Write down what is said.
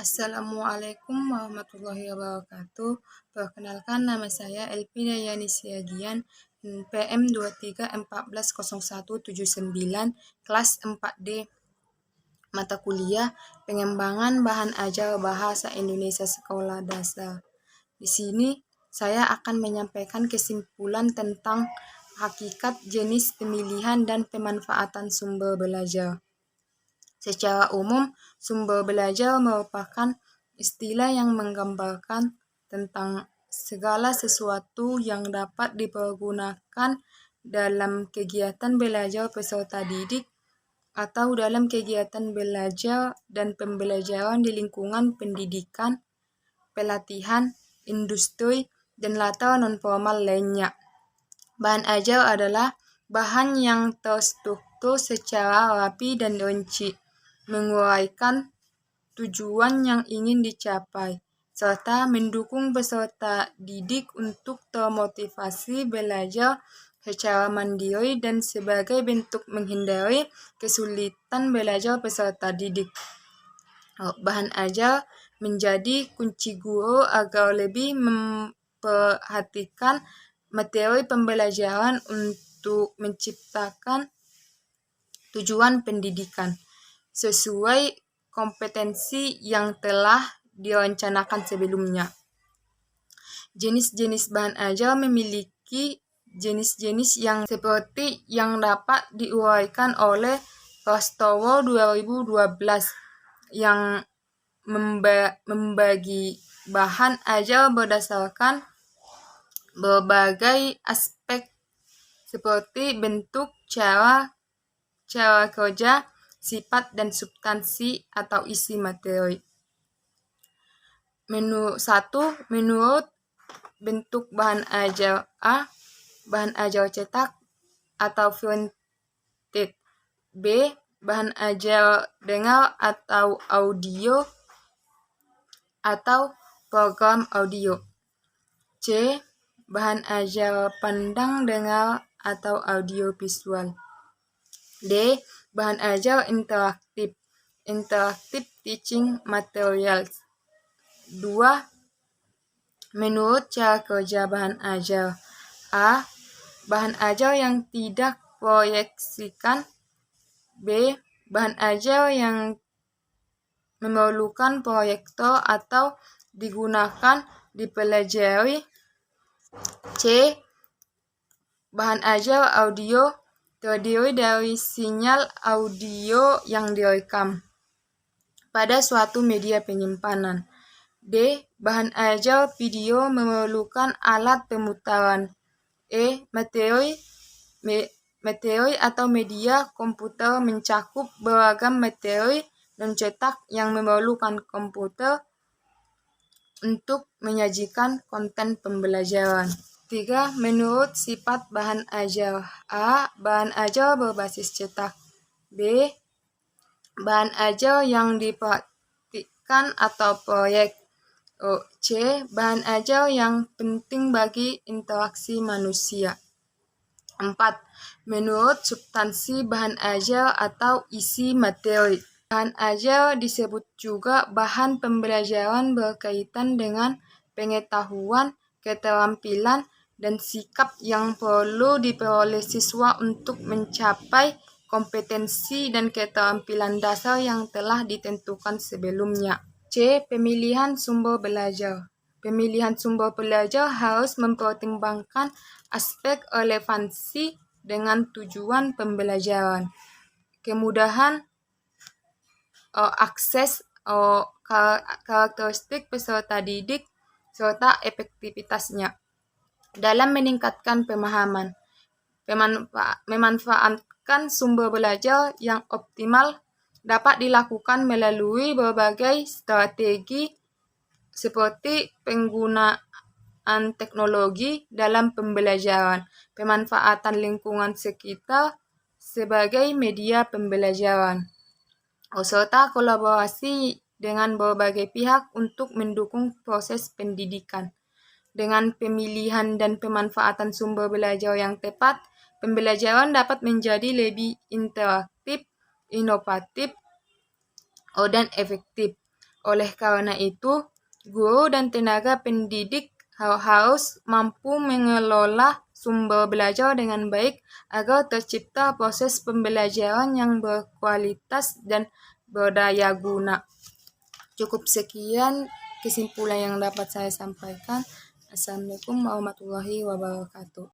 Assalamualaikum warahmatullahi wabarakatuh. Perkenalkan, nama saya Elvi Dayani Siagian, PM 23140179, kelas 4D, mata kuliah Pengembangan Bahan Ajar Bahasa Indonesia Sekolah Dasar. Di sini saya akan menyampaikan kesimpulan tentang hakikat, jenis, pemilihan, dan pemanfaatan sumber belajar. Secara umum, sumber belajar merupakan istilah yang menggambarkan tentang segala sesuatu yang dapat dipergunakan dalam kegiatan belajar peserta didik atau dalam kegiatan belajar dan pembelajaran di lingkungan pendidikan, pelatihan, industri, dan latar non-formal lainnya. Bahan ajar adalah bahan yang terstruktur secara rapi dan rinci, menguraikan tujuan yang ingin dicapai, serta mendukung peserta didik untuk termotivasi belajar secara mandiri dan sebagai bentuk menghindari kesulitan belajar peserta didik. Bahan ajar menjadi kunci guru agar lebih memperhatikan materi pembelajaran untuk menciptakan tujuan pendidikan sesuai kompetensi yang telah direncanakan sebelumnya. Jenis-jenis bahan ajar memiliki jenis-jenis yang seperti yang dapat diuraikan oleh Prastowo 2012 yang membagi bahan ajar berdasarkan berbagai aspek seperti bentuk, cara kerja, sifat, dan substansi atau isi materi. Menurut bentuk bahan ajar A, bahan ajar cetak atau printed. B, bahan ajar dengar atau audio atau program audio. C, bahan ajar pandang dengar atau audio visual. D, bahan ajar interaktif, interactive teaching materials. 2. Menurut cara kerja bahan ajar A, bahan ajar yang tidak proyeksikan. B, bahan ajar yang memerlukan proyektor atau digunakan dipelajari. C, bahan ajar audio terdiri dari sinyal audio yang direkam pada suatu media penyimpanan. D, bahan ajar video memerlukan alat pemutaran. E, materi atau media komputer mencakup beragam materi non-cetak yang memerlukan komputer untuk menyajikan konten pembelajaran. 3. Menurut sifat bahan ajar A, bahan ajar berbasis cetak. B, bahan ajar yang dipraktikkan atau proyek. C, bahan ajar yang penting bagi interaksi manusia. 4. Menurut substansi bahan ajar atau isi materi. Bahan ajar disebut juga bahan pembelajaran berkaitan dengan pengetahuan, keterampilan, dan sikap yang perlu diperoleh siswa untuk mencapai kompetensi dan keterampilan dasar yang telah ditentukan sebelumnya. C. Pemilihan sumber belajar. Pemilihan sumber belajar harus mempertimbangkan aspek relevansi dengan tujuan pembelajaran, kemudahan akses, karakteristik peserta didik, serta efektivitasnya dalam meningkatkan pemahaman. Memanfaatkan sumber belajar yang optimal dapat dilakukan melalui berbagai strategi seperti penggunaan teknologi dalam pembelajaran, pemanfaatan lingkungan sekitar sebagai media pembelajaran, serta kolaborasi dengan berbagai pihak untuk mendukung proses pendidikan. Dengan pemilihan dan pemanfaatan sumber belajar yang tepat, pembelajaran dapat menjadi lebih interaktif, inovatif, dan efektif. Oleh karena itu, guru dan tenaga pendidik harus mampu mengelola sumber belajar dengan baik agar tercipta proses pembelajaran yang berkualitas dan berdaya guna. Cukup sekian kesimpulan yang dapat saya sampaikan. Assalamualaikum warahmatullahi wabarakatuh.